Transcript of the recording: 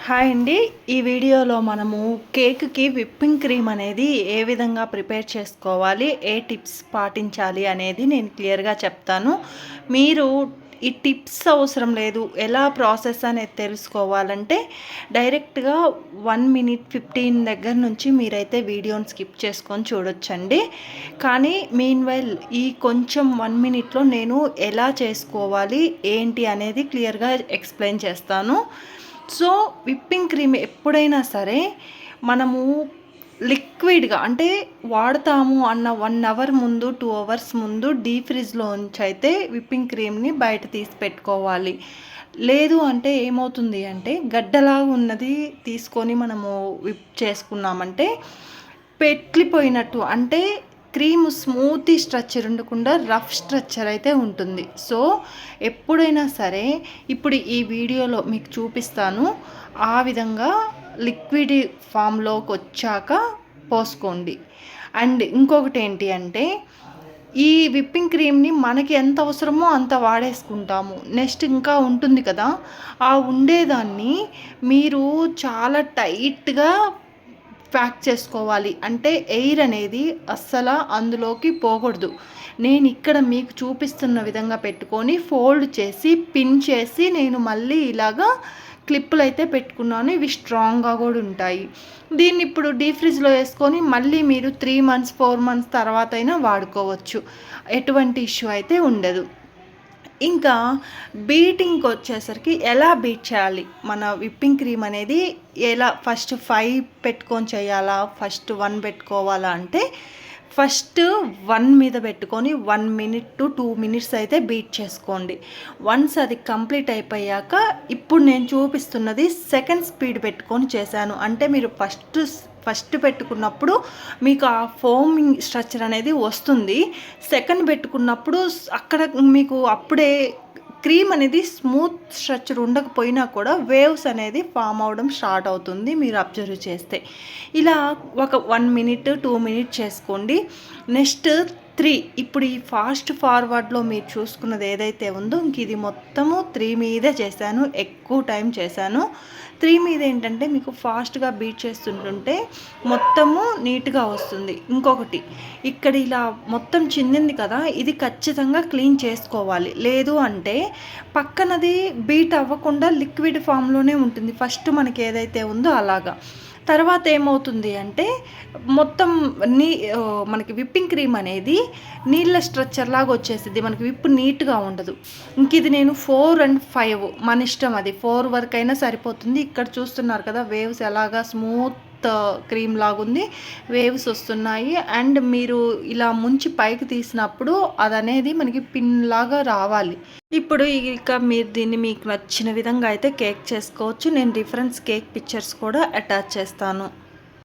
Hi అండి. ఈ వీడియోలో మనము కేక్‌కి విప్పింగ్ క్రీమ్ అనేది ఏ విధంగా ప్రిపేర్ చేసుకోవాలి, ఏ టిప్స్ పాటించాలి అనేది నేను క్లియర్‌గా చెప్తాను. మీరు ఈ టిప్స్ అవసరం లేదు. ఎలా ప్రాసెస్ అనేది తెలుసుకోవాలంటే డైరెక్ట్‌గా 1 మినిట్ 15 దగ్గర నుంచి మీరైతే వీడియోని స్కిప్ చేసుకొని చూడొచ్చండి. కానీ మీన్‌వైల్ ఈ కొంచెం 1 మినిట్‌లో నేను ఎలా చేసుకోవాలి, ఏంటి అనేది క్లియర్‌గా ఎక్స్‌ప్లెయిన్ చేస్తాను. సో విప్పింగ్ క్రీమ్ ఎప్పుడైనా సరే మనము లిక్విడ్గా అంటే వాడతాము అన్న 1 అవర్ ముందు 2 అవర్స్ ముందు డీప్ ఫ్రిడ్జ్లో ఉంచి అయితే విప్పింగ్ క్రీమ్ని బయట తీసి పెట్టుకోవాలి. లేదు అంటే ఏమవుతుంది అంటే గడ్డలాగా ఉన్నది తీసుకొని మనము విప్ చేసుకున్నామంటే పెట్లిపోయినట్టు అంటే క్రీమ్ స్మూతీ స్ట్రక్చర్ ఉండకుండా రఫ్ స్ట్రక్చర్ అయితే ఉంటుంది. సో ఎప్పుడైనా సరే ఇప్పుడు ఈ వీడియోలో మీకు చూపిస్తాను. ఆ విధంగా లిక్విడ్ ఫామ్లోకి వచ్చాక పోసుకోండి. అండ్ ఇంకొకటి ఏంటి అంటే ఈ విప్పింగ్ క్రీమ్ని మనకి ఎంత అవసరమో అంత వాడేసుకుంటాము. నెక్స్ట్ ఇంకా ఉంటుంది కదా, ఆ ఉండేదాన్ని మీరు చాలా టైట్గా ప్యాక్ చేసుకోవాలి. అంటే ఎయిర్ అనేది అస్సలు అందులోకి పోకూడదు. నేను ఇక్కడ మీకు చూపిస్తున్న విధంగా పెట్టుకొని ఫోల్డ్ చేసి పిన్ చేసి నేను మళ్ళీ ఇలాగా క్లిప్పులు అయితే పెట్టుకున్నాను. ఇవి స్ట్రాంగ్గా కూడా ఉంటాయి. దీన్ని ఇప్పుడు డీప్ ఫ్రిడ్జ్లో వేసుకొని మళ్ళీ మీరు 3 మంత్స్ 4 మంత్స్ తర్వాత అయినా వాడుకోవచ్చు. ఎటువంటి ఇష్యూ అయితే ఉండదు. ఇంకా బీటింగ్కి వచ్చేసరికి ఎలా బీట్ చేయాలి, మన విప్పింగ్ క్రీమ్ అనేది ఎలా ఫస్ట్ 5 పెట్టుకొని చేయాలా, ఫస్ట్ 1 పెట్టుకోవాలా అంటే ఫస్ట్ 1 మీద పెట్టుకొని 1 మినిట్ టు 2 మినిట్స్ అయితే బీట్ చేసుకోండి. వన్స్ అది కంప్లీట్ అయిపోయాక ఇప్పుడు నేను చూపిస్తున్నది సెకండ్ స్పీడ్ పెట్టుకొని చేశాను. అంటే మీరు ఫస్ట్ పెట్టుకున్నప్పుడు మీకు ఆ ఫోమింగ్ స్ట్రక్చర్ అనేది వస్తుంది. సెకండ్ పెట్టుకున్నప్పుడు అక్కడ మీకు అప్పుడే క్రీమ్ అనేది స్మూత్ స్ట్రక్చర్ ఉండకపోయినా కూడా వేవ్స్ అనేది ఫామ్ అవ్వడం స్టార్ట్ అవుతుంది మీరు అబ్జర్వ్ చేస్తే. ఇలా ఒక 1 మినిట్ 2 మినిట్ చేసుకోండి. నెక్స్ట్ 3 ఇప్పుడు ఈ ఫాస్ట్ ఫార్వర్డ్లో మీరు చూసుకున్నది ఏదైతే ఉందో ఇంక ఇది మొత్తము 3 మీదే చేశాను. ఎక్కువ టైం చేశాను. 3 మీద ఏంటంటే మీకు ఫాస్ట్గా బీట్ చేస్తుంటుంటే మొత్తము నీట్గా వస్తుంది. ఇంకొకటి ఇక్కడ ఇలా మొత్తం చిందింది కదా, ఇది ఖచ్చితంగా క్లీన్ చేసుకోవాలి. లేదు అంటే పక్కనది బీట్ అవ్వకుండా లిక్విడ్ ఫామ్లోనే ఉంటుంది ఫస్ట్ మనకి ఏదైతే ఉందో అలాగా. తర్వాత ఏమవుతుంది అంటే మొత్తం మనకి విప్పింగ్ క్రీమ్ అనేది నీళ్ళ స్ట్రక్చర్ లాగా వచ్చేసింది. మనకి విప్పు నీట్గా ఉండదు. ఇంక ఇది నేను 4 and 5 మన ఇష్టం, అది 4 వరకు అయినా సరిపోతుంది. ఇక్కడ చూస్తున్నారు కదా వేవ్స్ ఎలాగా స్మూత్ క్రీమ్ లాగుంది, వేవ్స్ వస్తున్నాయి. అండ్ మీరు ఇలా ముంచి పైకి తీసినప్పుడు అది అనేది మనకి పిన్ లాగా రావాలి. ఇప్పుడు ఇక మీరు దీన్ని మీకు నచ్చిన విధంగా అయితే కేక్ చేసుకోవచ్చు. నేను రిఫరెన్స్ కేక్ పిక్చర్స్ కూడా అటాచ్ చేస్తాను.